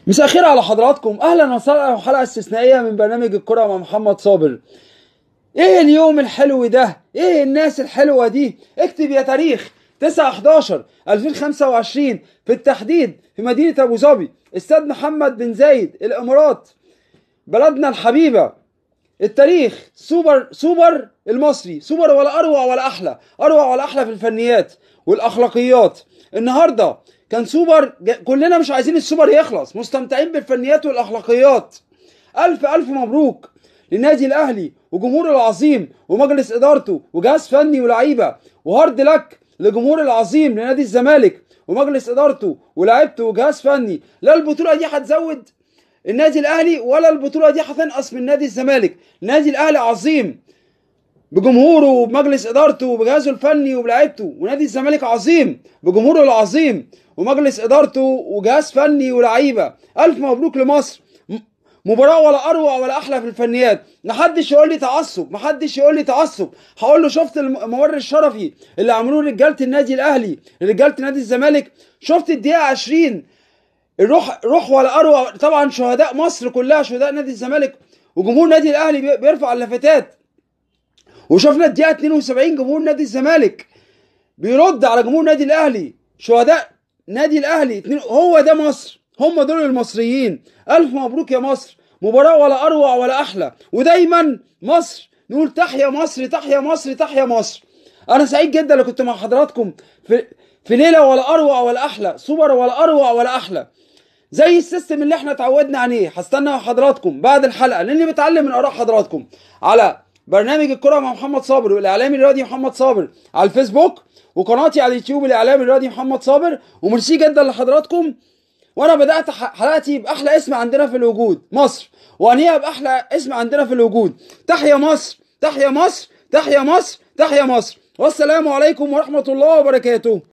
مساء الخير على حضراتكم، اهلا وسهلا وحلقه استثنائيه من برنامج الكره مع محمد صابر. ايه اليوم الحلو ده؟ ايه الناس الحلوه دي؟ اكتب يا تاريخ 9/11/2025 في التحديد في مدينه ابو ظبي، استاد محمد بن زايد، الامارات، بلدنا الحبيبه. التاريخ سوبر المصري، سوبر ولا اروع ولا احلى، اروع ولا احلى في الفنيات والاخلاقيات. النهارده كان سوبر، كلنا مش عايزين السوبر يخلص، مستمتعين بالفنيات والاخلاقيات. الف الف مبروك للنادي الاهلي وجمهوره العظيم ومجلس ادارته وجهاز فني ولاعيبه، وهارد لك لجمهور العظيم لنادي الزمالك ومجلس ادارته ولاعيبته وجهاز فني. لا البطوله دي هتزود النادي الاهلي ولا البطوله دي هتنقص من نادي الزمالك. النادي الاهلي عظيم بجمهوره وبمجلس ادارته وبجهازه الفني وبلاعيبته، ونادي الزمالك عظيم بجمهوره العظيم ومجلس ادارته وجهاز فني ولاعيبه. الف مبروك لمصر. مباراه ولا اروع ولا احلى في الفنيات. محدش يقول لي تعصب، محدش يقول لي تعصب. هقول له شفت الممر الشرفي اللي عملوه رجاله النادي الاهلي رجاله نادي الزمالك؟ شفت الدقيقه 20 الروح ولا اروع؟ طبعا شهداء مصر كلها، شهداء نادي الزمالك وجمهور نادي الاهلي بيرفع اللافتات. وشفنا الدقيقه 72 جمهور نادي الزمالك بيرد على جمهور نادي الاهلي، شهداء نادي الاهلي. هو ده مصر، هم دول المصريين. الف مبروك يا مصر، مباراه ولا اروع ولا احلى. ودايما مصر نقول تحيا مصر، تحيا مصر، تحيا مصر. انا سعيد جدا اللي كنت مع حضراتكم في ليله ولا اروع ولا احلى، سوبر ولا اروع ولا احلى، زي السيستم اللي احنا اتعودنا عليه. هستنى حضراتكم بعد الحلقه لاني بتعلم من اراء حضراتكم على برنامج الكره مع محمد صابر والاعلامي الرياضي محمد صابر على الفيسبوك، وقناتي على اليوتيوب الاعلامي الرياضي محمد صابر. وميرسي جدا لحضراتكم. وانا بدات حلقتي باحلى اسم عندنا في الوجود مصر، وانهيها باحلى اسم عندنا في الوجود. تحيا مصر، تحيا مصر، تحيا مصر، تحيا مصر. والسلام عليكم ورحمه الله وبركاته.